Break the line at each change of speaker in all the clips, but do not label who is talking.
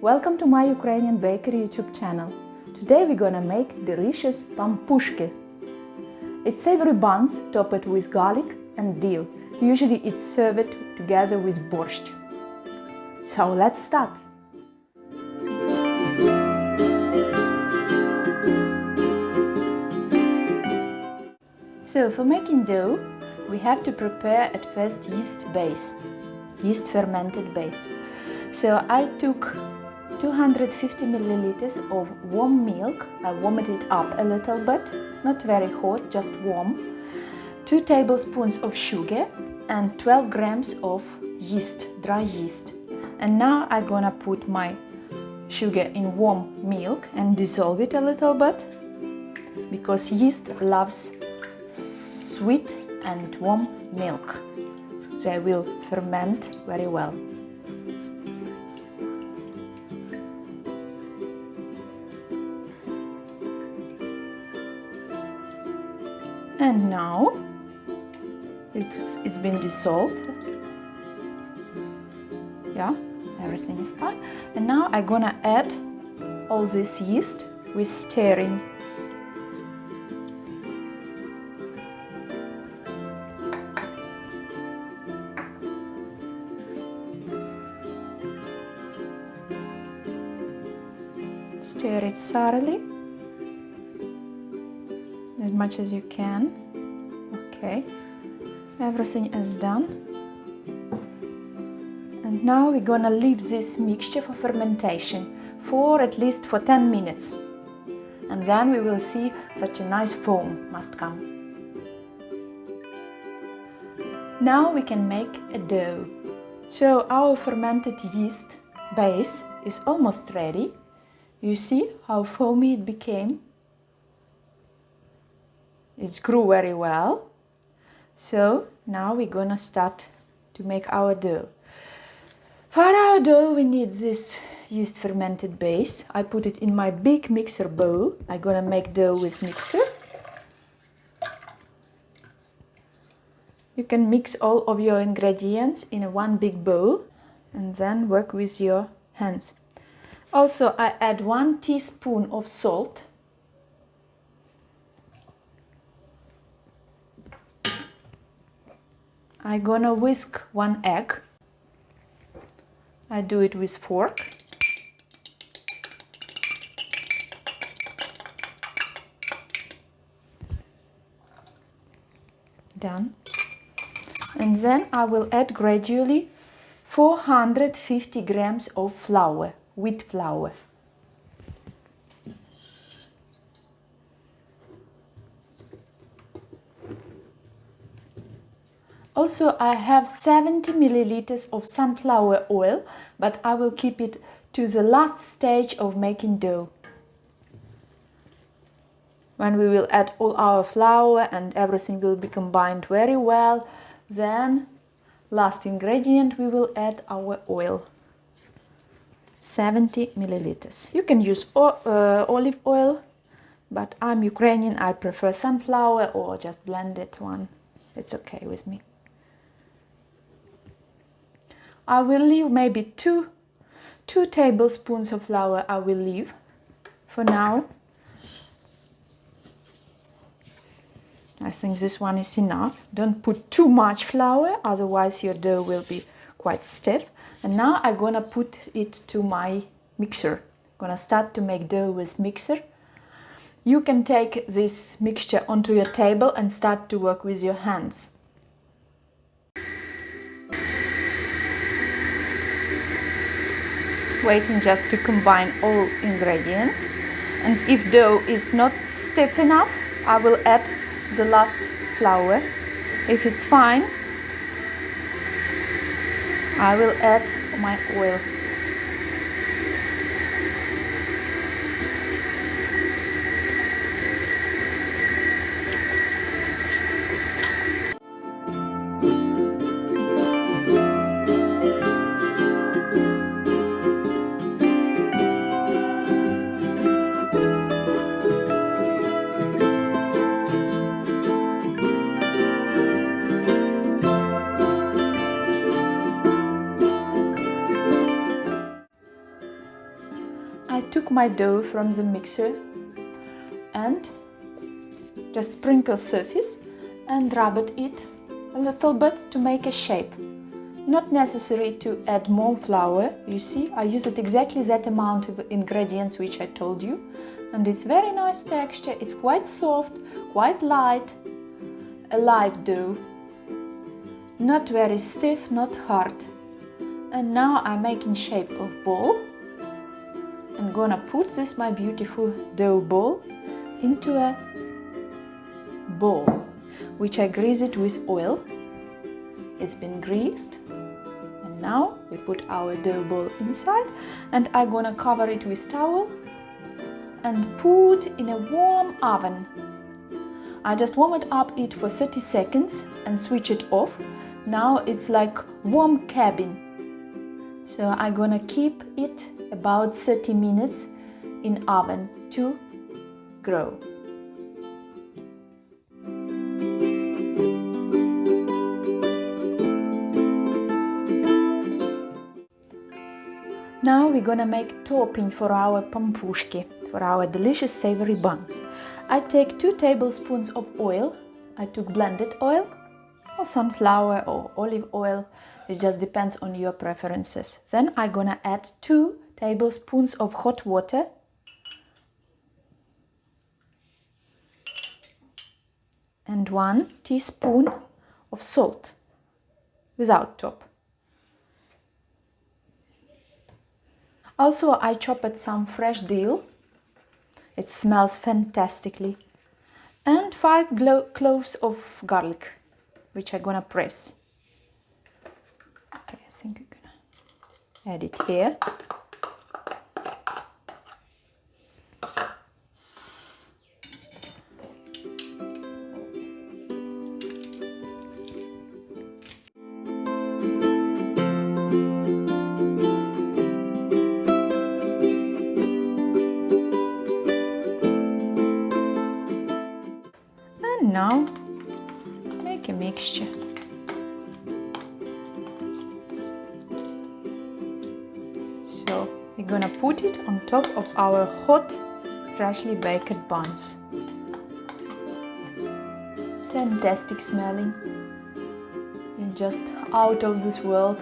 Welcome to my Ukrainian bakery YouTube channel. Today we're gonna make delicious PAMPUSHKY. It's savory buns topped with garlic and dill. Usually it's served together with borscht. So let's start. So for making dough, we have to prepare at first yeast fermented base. So I took 250 milliliters of warm milk. I warmed it up a little bit, not very hot, just warm. 2 tablespoons of sugar and 12 grams of yeast, dry yeast. And now I'm gonna put my sugar in warm milk and dissolve it a little bit, because yeast loves sweet and warm milk. They will ferment very well. And now it's been dissolved. Yeah, everything is fine. And now I'm gonna add all this yeast with stirring. Stir it thoroughly, as much as you can. Okay, everything is done. And now we're gonna leave this mixture for fermentation for at least 10 minutes. And then we will see such a nice foam must come. Now we can make a dough. So our fermented yeast base is almost ready. You see how foamy it became? It grew very well. So now we're gonna start to make our dough. For our dough we need this yeast fermented base. I put it in my big mixer bowl. I'm gonna make dough with mixer. You can mix all of your ingredients in one big bowl and then work with your hands. Also, I add 1 teaspoon of salt. I'm gonna whisk 1 egg. I do it with fork. Done. And then I will add gradually 450 grams of flour. Wheat flour. Also, I have 70 milliliters of sunflower oil, but I will keep it to the last stage of making dough. When we will add all our flour and everything will be combined very well, then last ingredient we will add our oil. 70 milliliters. You can use olive oil, but I'm Ukrainian, I prefer sunflower or just blended one. It's okay with me. I will leave maybe two tablespoons of flour. I will leave for now. I think this one is enough. Don't put too much flour, otherwise your dough will be quite stiff. And now I'm gonna put it to my mixer. I'm gonna start to make dough with mixer. You can take this mixture onto your table and start to work with your hands. Waiting just to combine all ingredients. And if dough is not stiff enough, I will add the last flour. If it's fine, I will add my oil. I took my dough from the mixer and just sprinkle surface and rub it a little bit to make a shape. Not necessary to add more flour, you see, I used exactly that amount of ingredients which I told you, and it's very nice texture, it's quite soft, quite light, a light dough, not very stiff, not hard. And now I'm making shape of ball. I'm gonna put this my beautiful dough ball into a bowl, which I grease it with oil. It's been greased. And now we put our dough ball inside, and I'm gonna cover it with towel and put in a warm oven. I just warm it up for 30 seconds and switch it off. Now it's like warm cabin. So I'm gonna keep it about 30 minutes in oven to grow. Now we're gonna make topping for our pampushki, for our delicious savory buns. I take 2 tablespoons of oil. I took blended oil or sunflower or olive oil. It just depends on your preferences. Then I'm gonna add 2 tablespoons of hot water. And 1 teaspoon of salt without top. Also, I chopped some fresh dill. It smells fantastically. And 5 cloves of garlic, which I'm gonna press. Okay, I think I'm gonna add it here. And now make a mixture. So we're gonna put it on top of our hot, freshly baked buns. Fantastic smelling. It's just out of this world.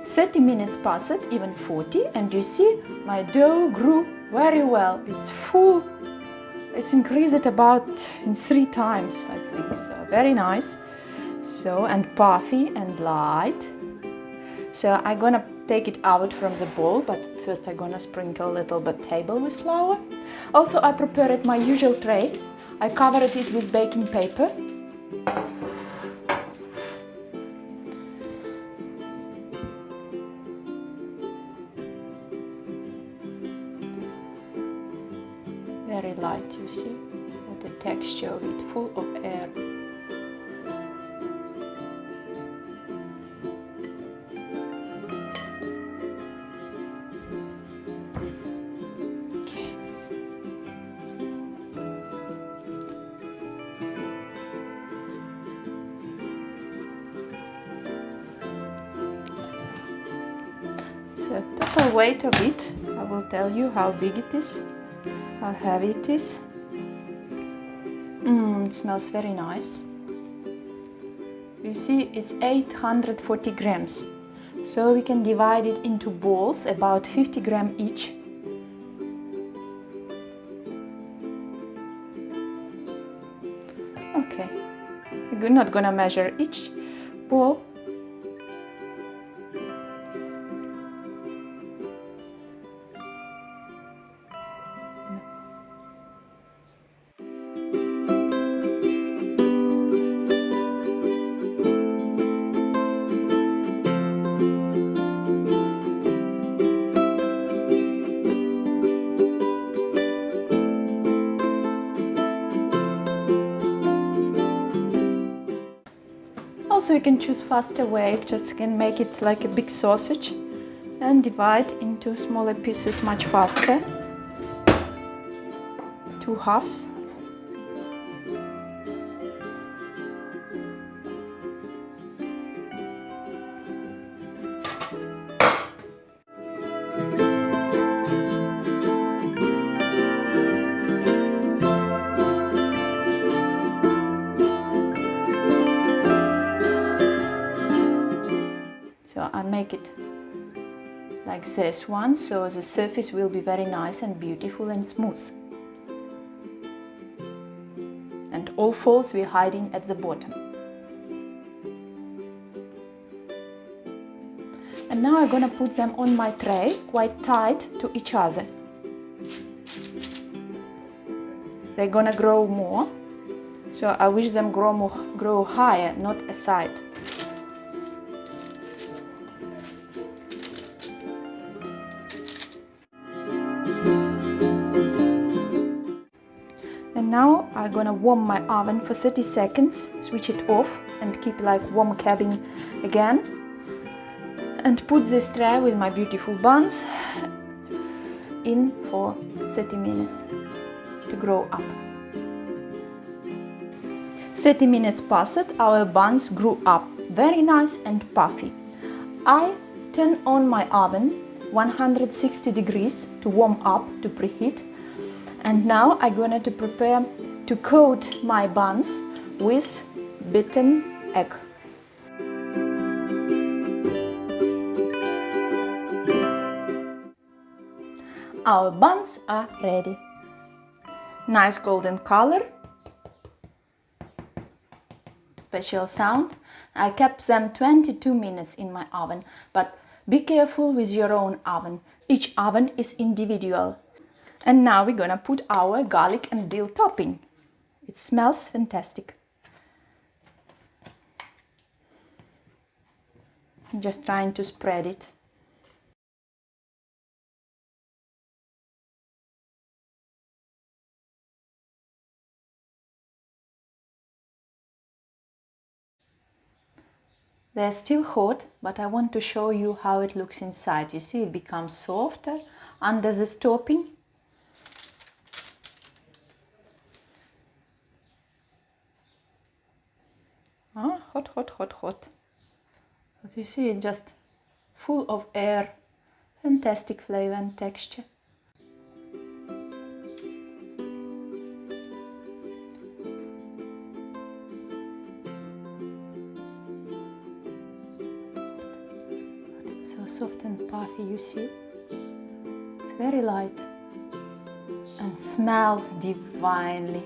30 minutes passed, even 40, and you see my dough grew very well. It's full. It's increased about in 3 times, I think. So very nice. So, and puffy and light. So I'm gonna take it out from the bowl, but first I'm gonna sprinkle a little bit table with flour. Also, I prepared my usual tray. I covered it with baking paper. Very light, you see, with the texture of it, full of air. Okay. So total weight of it, I will tell you how big it is. How heavy it is. It smells very nice. You see, it's 840 grams. So we can divide it into balls, about 50 grams each. Okay, we're not gonna measure each ball. Also, you can choose faster way, just can make it like a big sausage and divide into smaller pieces much faster. 2 halves. So I make it like this one, so the surface will be very nice and beautiful and smooth. And all folds we're hiding at the bottom. And now I'm gonna put them on my tray quite tight to each other. They're gonna grow more, so I wish them grow higher, not aside. And now I'm gonna warm my oven for 30 seconds, switch it off and keep like warm cabin again. And put this tray with my beautiful buns in for 30 minutes to grow up. 30 minutes passed, our buns grew up, very nice and puffy. I turn on my oven 160 degrees to warm up, to preheat. And now I'm going to prepare to coat my buns with beaten egg. Our buns are ready. Nice golden color. Special sound. I kept them 22 minutes in my oven, but be careful with your own oven. Each oven is individual. And now we're gonna put our garlic and dill topping. It smells fantastic. I'm just trying to spread it. They're still hot, but I want to show you how it looks inside. You see, it becomes softer under this topping. Ah, hot, hot, hot, hot. But you see, it's just full of air. Fantastic flavor and texture. So soft and puffy, you see? It's very light and smells divinely.